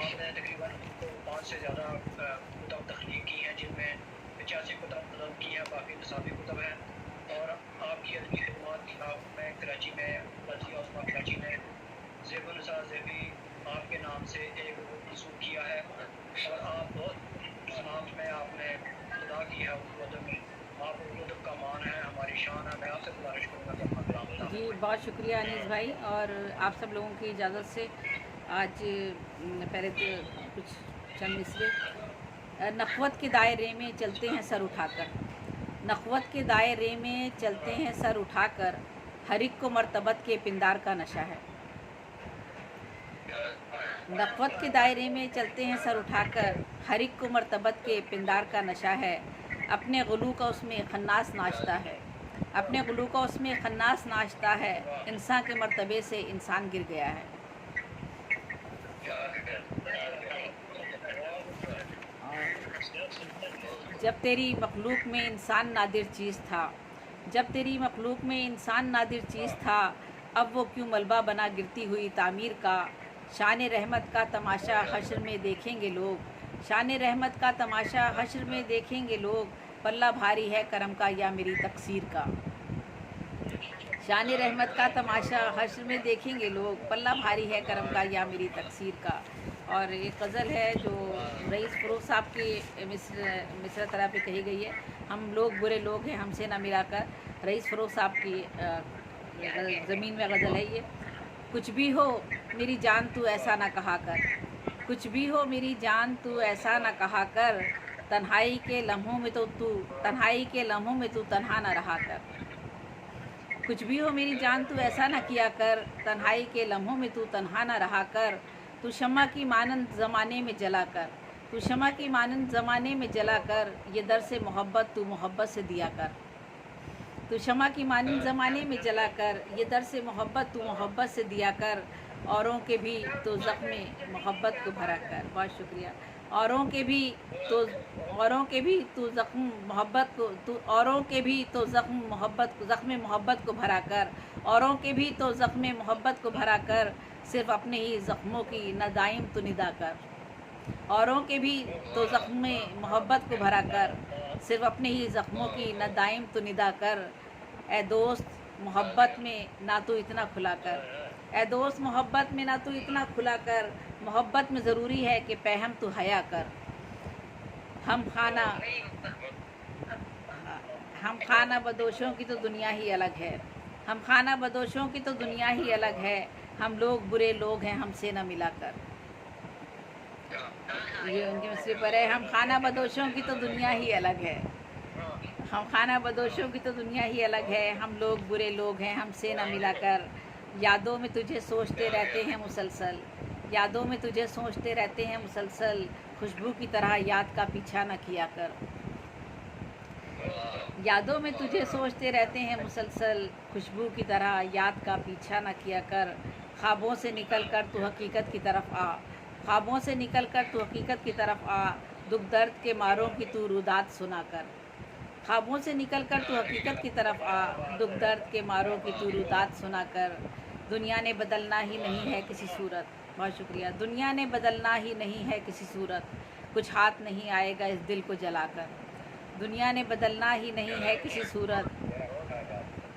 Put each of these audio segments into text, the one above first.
आपने तकरीबन 5 से ज़्यादा कुतब तख्लीक की हैं, जिनमें 85 कुतब नज़म की हैं, बाकी निसाबी कुतब हैं। और आपकी अदबी खिदमत आपने कराची में लफ्ज़ी उस्मा कराची में ज़ेबुन निसा ज़ेबी आपके नाम से एक बुक मंसूब किया है, और आप बहुत सनात में आपने इब्तिदा की है उर्दू अदब में। आप उर्दू अदब का मान है, हमारी शान है। मैं आपसे गुजारिश करूँगा कि अपना कलाम बता। जी बहुत शुक्रिया अनीस भाई, और आप सब लोगों की इजाज़त से आज पहले तो कुछ चंद मिसरे। नख़वत के दायरे में चलते हैं सर उठाकर, नख़वत के दायरे में चलते हैं सर उठाकर, हर एक को मर्तबत के पिंदार का नशा है। नख़वत के दायरे में चलते हैं सर उठाकर, हर एक को मर्तबत के पिंदार का नशा है। अपने गुलू का उसमें खन्नास नाचता है, अपने गुलू का उसमें खन्नास नाचता है, इंसान के मर्तबे से इंसान गिर गया है। जब तेरी मखलूक में इंसान नादिर चीज़ था, जब तेरी मखलूक में इंसान नादिर चीज़ था, अब वो क्यों मलबा बना गिरती हुई तामीर का। शान रहमत का तमाशा हश्र में देखेंगे लोग, शान रहमत का तमाशा हश्र में देखेंगे लोग, पल्ला भारी है करम का या मेरी तकसीर का। शान रहमत का तमाशा हश्र में देखेंगे लोग, पल्ला भारी है करम का या मेरी तकसीर का। और एक गज़ल है जो रईस फ़रोज़ साहब की मिसरा तरह पे कही गई है, हम लोग बुरे लोग हैं हमसे ना मिलाकर। रईस फ़रोज़ साहब की ज़मीन में गज़ल है ये। कुछ भी हो मेरी जान तू ऐसा ना कहा कर, कुछ भी हो मेरी जान तू ऐसा ना कहा कर, तन्हाई के लम्हों में तो तू, तन्हाई के लम्हों में तू तन्हा ना रहा कर। कुछ भी हो मेरी जान तू ऐसा ना किया कर, तन्हाई के लम्हों में तू तन्हा ना रहा कर। तू शम्मा की मानंद ज़माने में जला कर, तू शम्मा की मानंद ज़माने में जला कर, ये दर से मोहब्बत तू मोहब्बत से दिया कर। तू शम्मा की मानंद ज़माने में जला कर, ये दर से मोहब्बत तू मोहब्बत से दिया कर, औरों के भी तो ज़ख्म मोहब्बत को भरा कर। बहुत शुक्रिया। औरों के भी तो, औरों के भी तो ज़ख्म मोहब्बत को, तू औरों के भी तो ज़ख्म मोहब्बत को, ज़ख्म मोहब्बत को भरा कर, औरों के भी तो ज़ख्म मोहब्बत को भरा कर, सिर्फ अपने ही ज़ख्मों की नदाइम तो निदा कर। औरों के भी तो ज़ख्म मोहब्बत को भरा कर, सिर्फ अपने ही ज़ख्मों की नदाइम तो निदा कर। ए दोस्त मोहब्बत में ना तो इतना खुला कर, ए दोस्त मोहब्बत में ना तो इतना खुला कर, मोहब्बत में ज़रूरी है कि पहम तो हया कर। हम खाना बदोशों की तो दुनिया ही अलग है, हम खाना बदोशों की तो दुनिया ही अलग है, हम लोग बुरे लोग हैं हमसे न मिला कर। ये उनके मिसरे पर है, हम खाना बदोशों की तो दुनिया ही अलग है, हम खाना बदोशों की तो दुनिया ही अलग है, हम लोग बुरे लोग हैं हमसे न मिला कर। यादों में तुझे सोचते रहते हैं मुसलसल, यादों में तुझे सोचते रहते हैं मुसलसल, खुशबू की तरह याद का पीछा न किया कर। यादों में तुझे सोचते रहते हैं मुसलसल, खुशबू की तरह याद का पीछा न किया कर। ख्वाबों से निकल कर तू हकीकत की तरफ आ, ख्वाबों से निकल कर तू हकीकत की तरफ आ, दुख दर्द के मारों की तू रुदात सुना कर। ख्वाबों से निकल कर तू हकीकत की तरफ आ, दुख दर्द के मारों की तू रुदात सुना कर। दुनिया ने बदलना ही नहीं है किसी सूरत, बहुत शुक्रिया। दुनिया ने बदलना ही नहीं है किसी सूरत, कुछ हाथ नहीं आएगा इस दिल को जलाकर। दुनिया ने बदलना ही नहीं है किसी सूरत,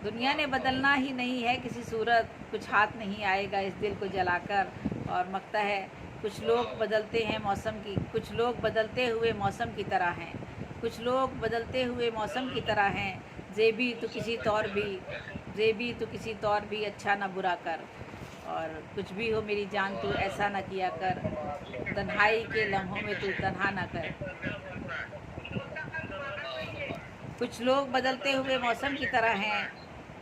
दुनिया ने बदलना ही नहीं है किसी सूरत, कुछ हाथ नहीं आएगा इस दिल को जलाकर। और मकता है, कुछ लोग बदलते हैं मौसम की, कुछ लोग बदलते हुए मौसम की तरह हैं, कुछ लोग बदलते हुए मौसम की तरह हैं। ज़ेबी तो किसी तौर भी, ज़ेबी तो किसी तौर भी अच्छा न बुरा कर। और कुछ भी हो मेरी जान तू ऐसा न किया कर, तन्हाई के लम्हों में तू तन्हा न कर। कुछ लोग बदलते हुए मौसम की तरह हैं,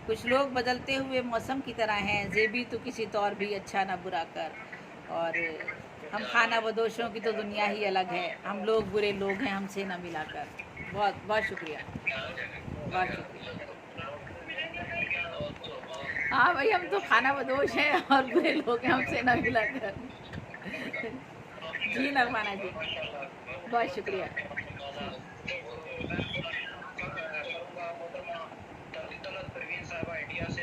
कुछ लोग बदलते हुए मौसम की तरह हैं, ज़ेबी तो किसी तौर भी अच्छा न बुरा कर। और हम खाना बदोशों की तो दुनिया ही अलग है, हम लोग बुरे लोग हैं हमसे न मिला कर। बहुत बहुत शुक्रिया, बहुत शुक्रिया। हाँ भाई, हम तो खाना बदोश हैं और बुरे लोग हैं हमसे न मिला कर। जी नरमाना जी, बहुत शुक्रिया। करूँगा मोहतरमा तलत परवीन साहबा इंडिया से